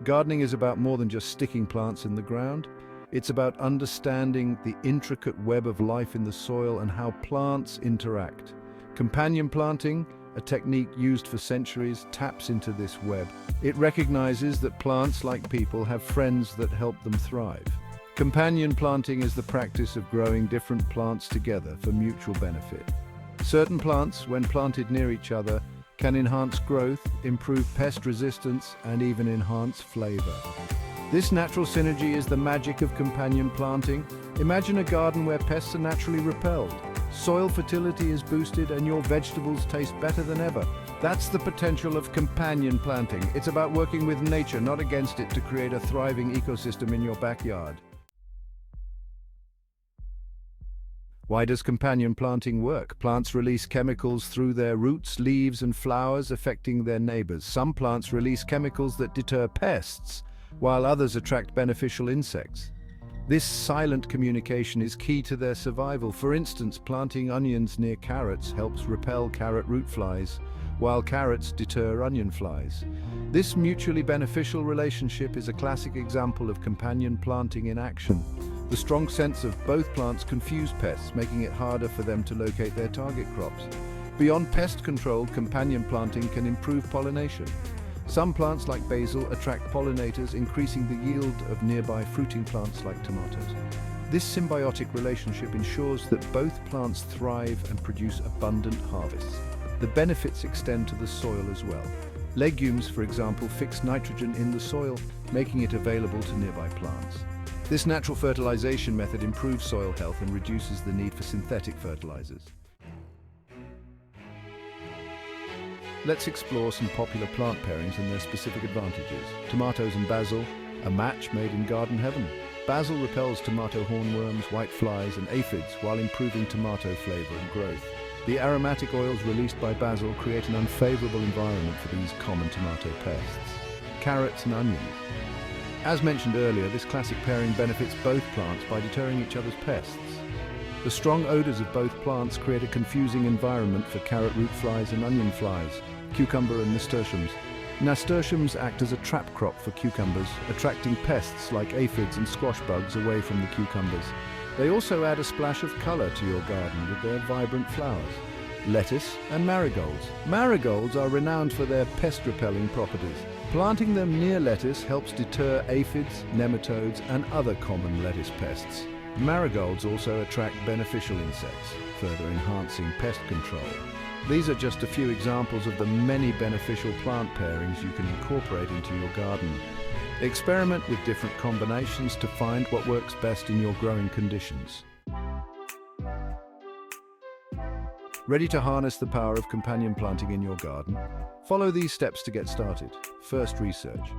Gardening is about more than just sticking plants in the ground. It's about understanding the intricate web of life in the soil and how plants interact. Companion planting, a technique used for centuries, taps into this web. It recognizes that plants, like people, have friends that help them thrive. Companion planting is the practice of growing different plants together for mutual benefit. Certain plants, when planted near each other, can enhance growth, improve pest resistance, and even enhance flavor. This natural synergy is the magic of companion planting. Imagine a garden where pests are naturally repelled. Soil fertility is boosted and your vegetables taste better than ever. That's the potential of companion planting. It's about working with nature, not against it, to create a thriving ecosystem in your backyard. Why does companion planting work? Plants release chemicals through their roots, leaves, and flowers, affecting their neighbors. Some plants release chemicals that deter pests, while others attract beneficial insects. This silent communication is key to their survival. For instance, planting onions near carrots helps repel carrot root flies, while carrots deter onion flies. This mutually beneficial relationship is a classic example of companion planting in action. The strong scents of both plants confuse pests, making it harder for them to locate their target crops. Beyond pest control, companion planting can improve pollination. Some plants like basil attract pollinators, increasing the yield of nearby fruiting plants like tomatoes. This symbiotic relationship ensures that both plants thrive and produce abundant harvests. The benefits extend to the soil as well. Legumes, for example, fix nitrogen in the soil, making it available to nearby plants. This natural fertilization method improves soil health and reduces the need for synthetic fertilizers. Let's explore some popular plant pairings and their specific advantages. Tomatoes and basil, a match made in garden heaven. Basil repels tomato hornworms, whiteflies, and aphids while improving tomato flavor and growth. The aromatic oils released by basil create an unfavorable environment for these common tomato pests. Carrots and onions. As mentioned earlier, this classic pairing benefits both plants by deterring each other's pests. The strong odors of both plants create a confusing environment for carrot root flies and onion flies. Cucumber and nasturtiums. Nasturtiums act as a trap crop for cucumbers, attracting pests like aphids and squash bugs away from the cucumbers. They also add a splash of color to your garden with their vibrant flowers. Lettuce and marigolds. Marigolds are renowned for their pest-repelling properties. Planting them near lettuce helps deter aphids, nematodes, and other common lettuce pests. Marigolds also attract beneficial insects, further enhancing pest control. These are just a few examples of the many beneficial plant pairings you can incorporate into your garden. Experiment with different combinations to find what works best in your growing conditions. Ready to harness the power of companion planting in your garden? Follow these steps to get started. First, research.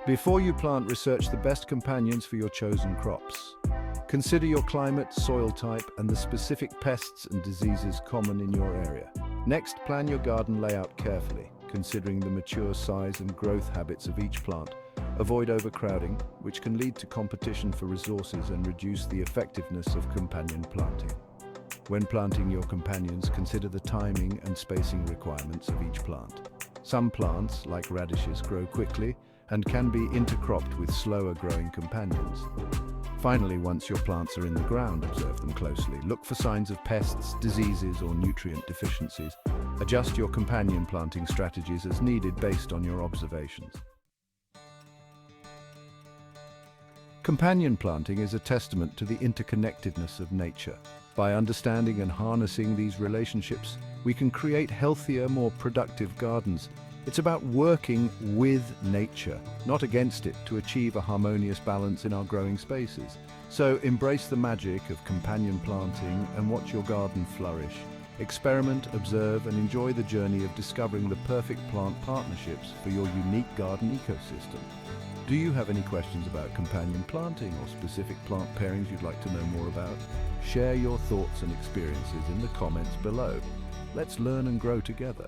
Before you plant, research the best companions for your chosen crops. Consider your climate, soil type, and the specific pests and diseases common in your area. Next, plan your garden layout carefully, considering the mature size and growth habits of each plant. Avoid overcrowding, which can lead to competition for resources and reduce the effectiveness of companion planting. When planting your companions, consider the timing and spacing requirements of each plant. Some plants, like radishes, grow quickly and can be intercropped with slower growing companions. Finally, once your plants are in the ground, observe them closely. Look for signs of pests, diseases, or nutrient deficiencies. Adjust your companion planting strategies as needed based on your observations. Companion planting is a testament to the interconnectedness of nature. By understanding and harnessing these relationships, we can create healthier, more productive gardens. It's about working with nature, not against it, to achieve a harmonious balance in our growing spaces. So embrace the magic of companion planting and watch your garden flourish. Experiment, observe, and enjoy the journey of discovering the perfect plant partnerships for your unique garden ecosystem. Do you have any questions about companion planting or specific plant pairings you'd like to know more about? Share your thoughts and experiences in the comments below. Let's learn and grow together.